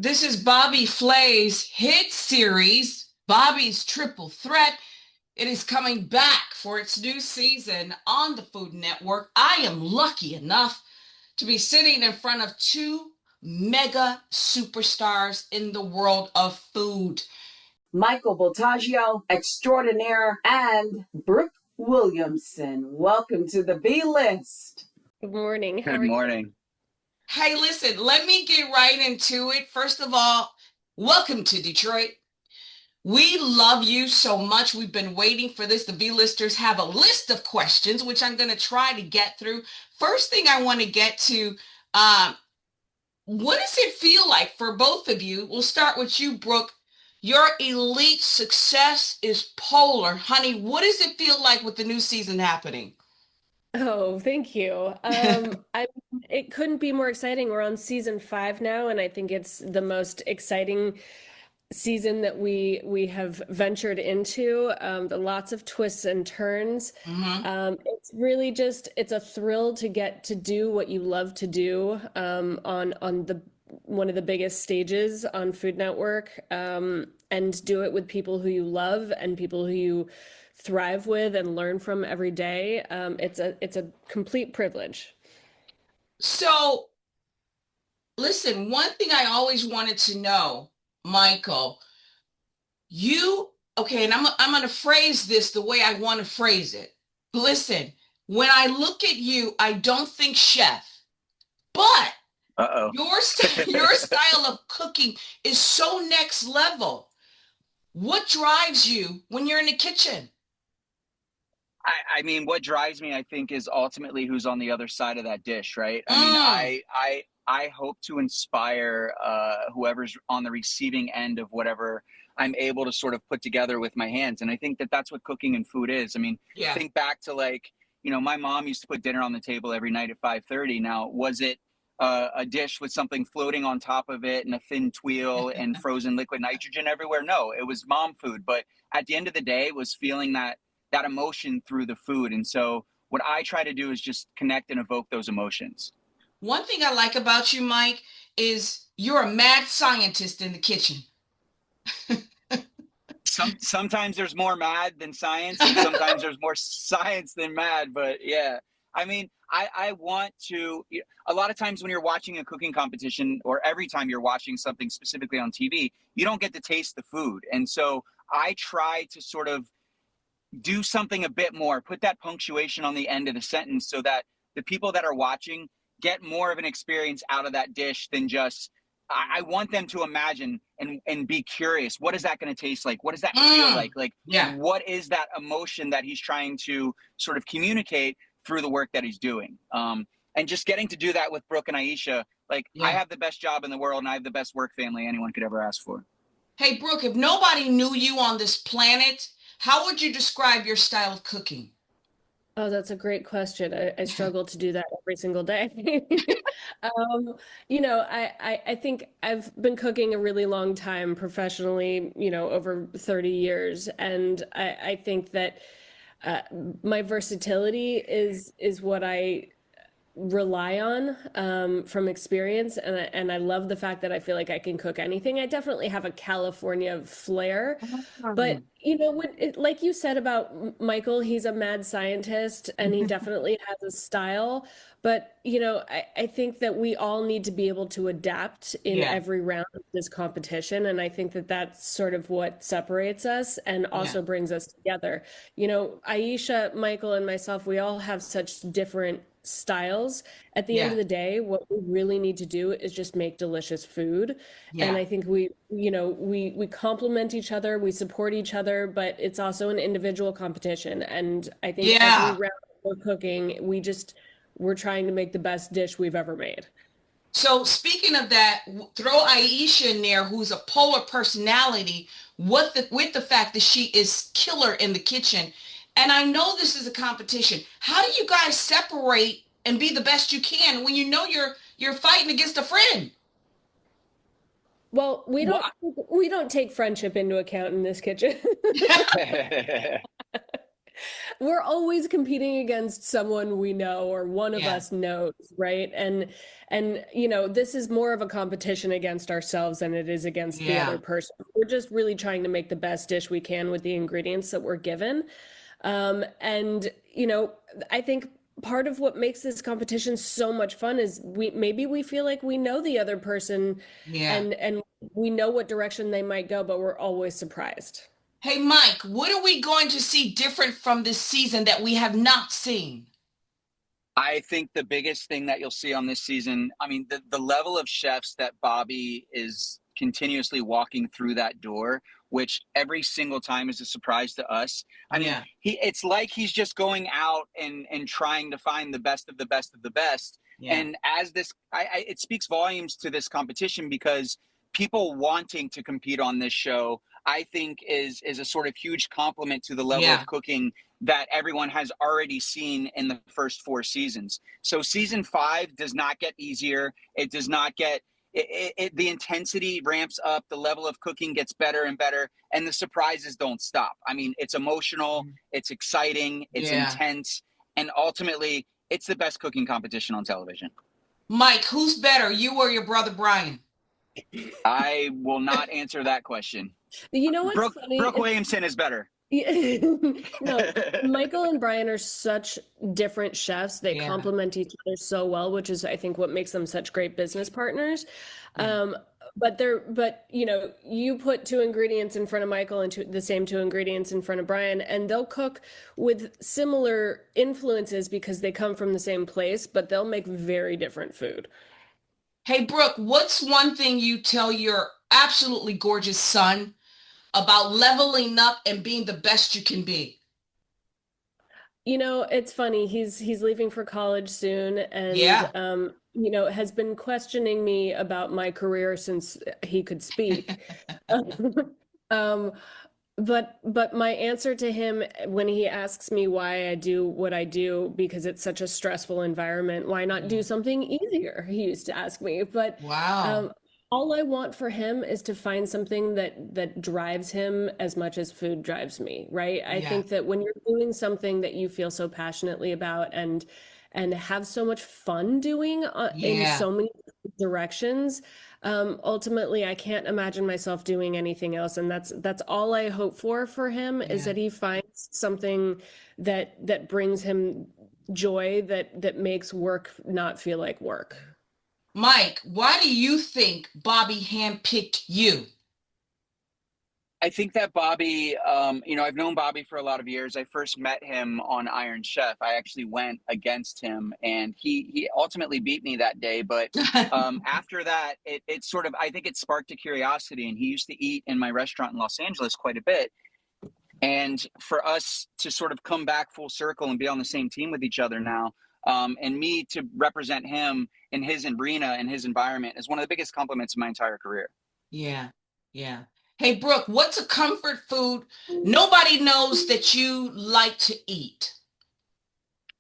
This is Bobby Flay's hit series, Bobby's Triple Threat. It is coming back for its new season on the Food Network. I am lucky enough to be sitting in front of two mega superstars in the world of food. Michael Voltaggio, extraordinaire, and Brooke Williamson. Welcome to the B List. Good morning. Good morning. Hey, listen, let me get right into it. First of all, welcome to Detroit. We love you so much. We've been waiting for this. The V-listers have a list of questions, which I'm going to try to get through. First thing I want to get to, what does it feel like for both of you? We'll start with you, Brooke. Your elite success is polar. Honey, what does it feel like with the new season happening? Oh, thank you. It couldn't be more exciting. We're on season 5 now, and I think it's the most exciting season that we have ventured into. Lots of twists and turns. It's really it's a thrill to get to do what you love to do on the one of the biggest stages on Food Network, and do it with people who you love and people who you thrive with and learn from every day. It's a complete privilege. So, listen, one thing I always wanted to know, Michael, okay, and I'm going to phrase this the way I want to phrase it. Listen, when I look at you, I don't think chef, but your style of cooking is so next level. What drives you when you're in the kitchen? I mean, what drives me, I think, is ultimately who's on the other side of that dish, right? I hope to inspire whoever's on the receiving end of whatever I'm able to sort of put together with my hands. And I think that that's what cooking and food is. I mean, think back to my mom used to put dinner on the table every night at 5:30. Now, was it a dish with something floating on top of it and a thin tuile and frozen liquid nitrogen everywhere? No, it was mom food. But at the end of the day, it was feeling that emotion through the food. And so what I try to do is just connect and evoke those emotions. One thing I like about you, Mike, is you're a mad scientist in the kitchen. Sometimes there's more mad than science, and sometimes there's more science than mad. But yeah, I mean, I want to, a lot of times when you're watching a cooking competition, or every time you're watching something specifically on TV, you don't get to taste the food. And so I try to sort of do something a bit more, put that punctuation on the end of the sentence so that the people that are watching get more of an experience out of that dish than just, I want them to imagine and be curious. What is that going to taste like? What does that feel like? What is that emotion that he's trying to sort of communicate through the work that he's doing? And just getting to do that with Brooke and Aisha, I have the best job in the world and I have the best work family anyone could ever ask for. Hey, Brooke, if nobody knew you on this planet, how would you describe your style of cooking? Oh, that's a great question. I struggle to do that every single day. I think I've been cooking a really long time professionally, over 30 years. And I think that my versatility is what I rely on from experience, and I love the fact that I feel like I can cook anything. I definitely have a California flair, but like you said about Michael, he's a mad scientist and he definitely has a style. But I think that we all need to be able to adapt in every round of this competition, and I think that that's sort of what separates us and also brings us together. Aisha, Michael, and myself, we all have such different styles. At the end of the day, what we really need to do is just make delicious food. And I think we complement each other, we support each other, but it's also an individual competition. And I think every round we're cooking, we're trying to make the best dish we've ever made. So speaking of that, throw Aisha in there, who's a polar personality, with the fact that she is killer in the kitchen. And I know this is a competition. How do you guys separate and be the best you can when you know you're fighting against a friend? Well, we don't take friendship into account in this kitchen. we're always competing against someone we know or one of Yeah. us knows, right? And this is more of a competition against ourselves than it is against the other Yeah. person. We're just really trying to make the best dish we can with the ingredients that we're given. And I think part of what makes this competition so much fun is we feel like we know the other person Yeah. and we know what direction they might go, but we're always surprised. Hey, Mike, what are we going to see different from this season that we have not seen? I think the biggest thing that you'll see on this season, I mean, the level of chefs that Bobby is continuously walking through that door, which every single time is a surprise to us. I mean, Yeah. it's like he's just going out and trying to find the best of the best of the best. Yeah. And as this, it speaks volumes to this competition because people wanting to compete on this show, I think, is a sort of huge compliment to the level Yeah. of cooking that everyone has already seen in the first 4 seasons. So season 5 does not get easier. It does not get the intensity ramps up, the level of cooking gets better and better, and the surprises don't stop. I mean, it's emotional, it's exciting, it's Yeah. intense, and ultimately, it's the best cooking competition on television. Mike, who's better, you or your brother Brian? I will not answer that question. You know what's Brooke funny? Williamson is better. No, Michael and Brian are such different chefs. They Yeah. complement each other so well, which is, I think, what makes them such great business partners. Yeah. But you put two ingredients in front of Michael and the same two ingredients in front of Brian, and they'll cook with similar influences because they come from the same place, but they'll make very different food. Hey, Brooke, what's one thing you tell your absolutely gorgeous son about leveling up and being the best you can be? It's funny. He's leaving for college soon, and Yeah. has been questioning me about my career since he could speak. Um, but my answer to him when he asks me why I do what I do, because it's such a stressful environment, why not Yeah. do something easier? He used to ask me. But Wow. um, all I want for him is to find something that drives him as much as food drives me, right? I Yeah. think that when you're doing something that you feel so passionately about and have so much fun doing in Yeah. so many directions, ultimately I can't imagine myself doing anything else. And that's all I hope for him, is Yeah. that he finds something that brings him joy, that makes work not feel like work. Mike, why do you think Bobby handpicked you? I think that Bobby, I've known Bobby for a lot of years. I first met him on Iron Chef. I actually went against him, and he ultimately beat me that day. But after that, it sort of, I think it sparked a curiosity. And he used to eat in my restaurant in Los Angeles quite a bit. And for us to sort of come back full circle and be on the same team with each other now, and me to represent him in his arena and his environment, is one of the biggest compliments of my entire career. Yeah. Yeah. Hey, Brooke, what's a comfort food nobody knows that you like to eat?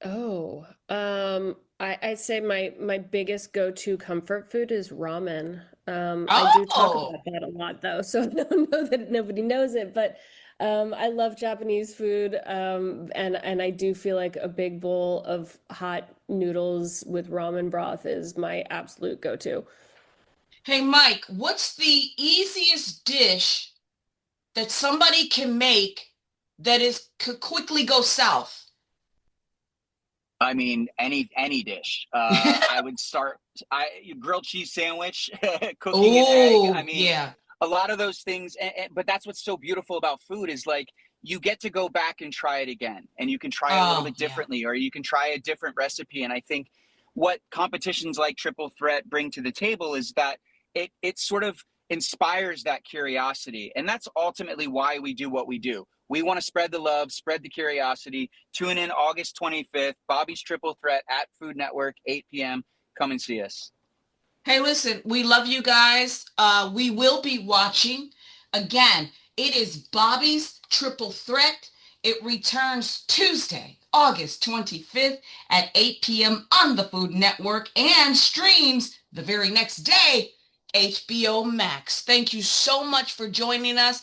Oh, I'd say my biggest go-to comfort food is ramen. I do talk Oh, about that a lot though, so I don't know that nobody knows it, but I love Japanese food, and I do feel like a big bowl of hot noodles with ramen broth is my absolute go-to. hey, Mike, what's the easiest dish that somebody can make that could quickly go south? I mean, any dish. I would start. Grilled cheese sandwich, cooking an egg. I Oh, mean, yeah. a lot of those things. But that's what's so beautiful about food, is like you get to go back and try it again, and you can try it a little Oh, bit yeah. differently, or you can try a different recipe. And I think what competitions like Triple Threat bring to the table is that it sort of inspires that curiosity, and that's ultimately why we do what we do. We want to spread the love, spread the curiosity. Tune in August 25th, Bobby's Triple Threat at Food Network, 8 p.m. Come and see us. Hey, listen, we love you guys. We will be watching. Again, it is Bobby's Triple Threat. It returns Tuesday, August 25th at 8 p.m. on the Food Network and streams the very next day, HBO Max. Thank you so much for joining us.